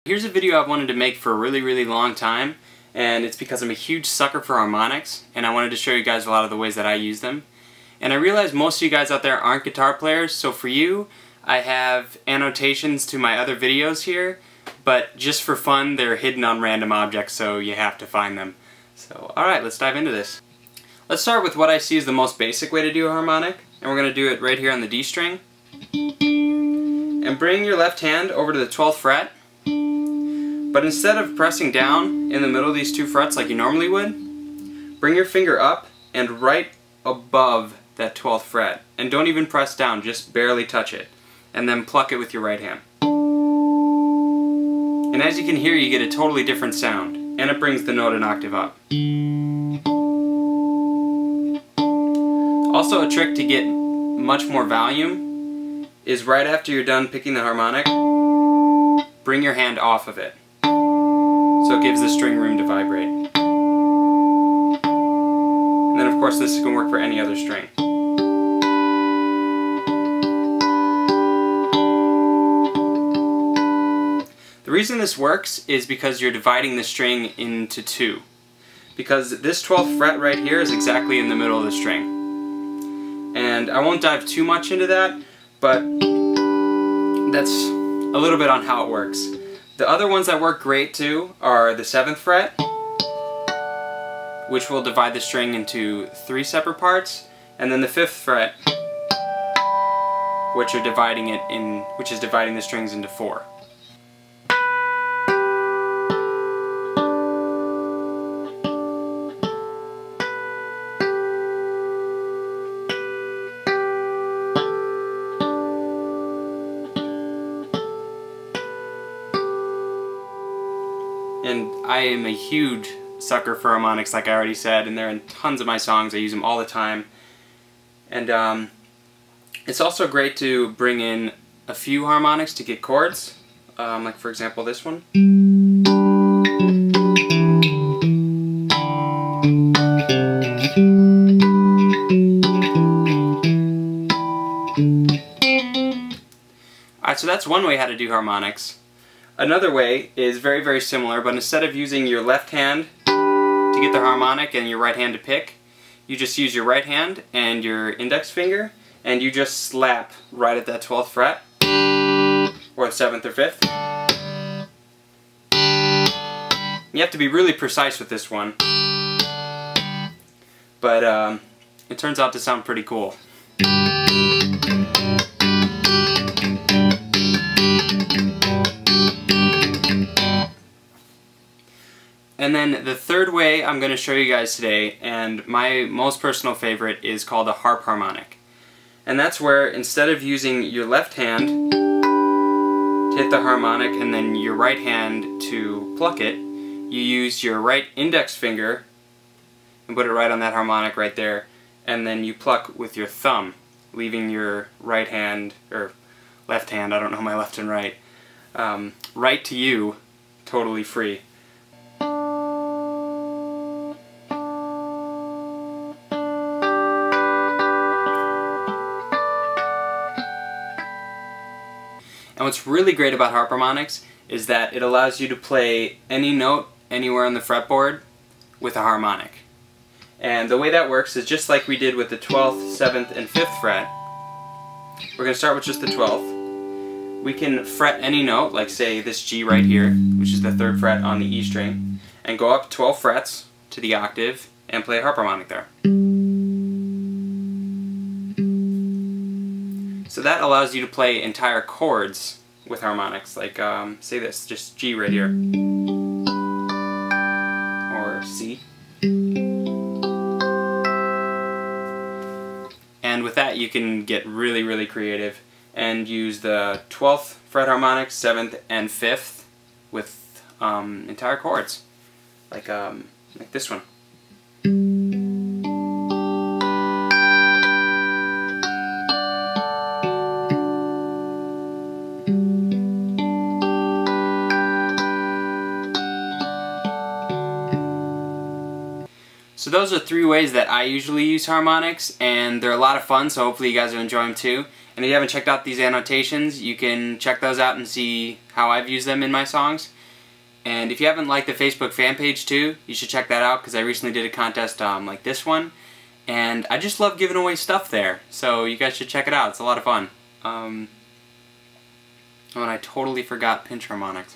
Here's a video I've wanted to make for a really long time, and it's because I'm a huge sucker for harmonics, and I wanted to show you guys a lot of the ways that I use them. And I realize most of you guys out there aren't guitar players, so for you, I have annotations to my other videos here, but just for fun, they're hidden on random objects, so you have to find them. So, alright, let's dive into this. Let's start with what I see as the most basic way to do a harmonic, and we're going to do it right here on the D string. And bring your left hand over to the 12th fret, but instead of pressing down in the middle of these two frets like you normally would, bring your finger up and right above that 12th fret. And don't even press down, just barely touch it. And then pluck it with your right hand. And as you can hear, you get a totally different sound, and it brings the note an octave up. Also, a trick to get much more volume is right after you're done picking the harmonic, bring your hand off of it, so it gives the string room to vibrate. And then of course this can work for any other string. The reason this works is because you're dividing the string into two. Because this 12th fret right here is exactly in the middle of the string. And I won't dive too much into that, but that's a little bit on how it works. The other ones that work great too are the 7th fret, which will divide the string into 3 separate parts, and then the 5th fret, which is dividing the strings into 4. And I am a huge sucker for harmonics, like I already said, and they're in tons of my songs. I use them all the time. And it's also great to bring in a few harmonics to get chords, like for example this one. Alright, so that's one way how to do harmonics. Another way is very similar, but instead of using your left hand to get the harmonic and your right hand to pick, you just use your right hand and your index finger, and you just slap right at that 12th fret, or the 7th or 5th. You have to be really precise with this one, but it turns out to sound pretty cool. And then the third way I'm going to show you guys today, and my most personal favorite, is called a harp harmonic. And that's where instead of using your left hand to hit the harmonic and then your right hand to pluck it, you use your right index finger and put it right on that harmonic right there, and then you pluck with your thumb, leaving your right hand, or left hand, I don't know my left and right, right to you, totally free. And what's really great about harp harmonics is that it allows you to play any note anywhere on the fretboard with a harmonic. And the way that works is just like we did with the 12th, 7th, and 5th fret. We're going to start with just the 12th. We can fret any note, like say this G right here, which is the 3rd fret on the E string, and go up 12 frets to the octave and play a harp harmonic there. So that allows you to play entire chords with harmonics, like say this, just G right here, or C. And with that you can get really creative and use the 12th fret harmonics, 7th and 5th with entire chords, like this one. So those are 3 ways that I usually use harmonics, and they're a lot of fun, so hopefully you guys will enjoy them too. And if you haven't checked out these annotations, you can check those out and see how I've used them in my songs. And if you haven't liked the Facebook fan page too, you should check that out because I recently did a contest like this one. And I just love giving away stuff there. So you guys should check it out. It's a lot of fun. Oh, and I totally forgot pinch harmonics.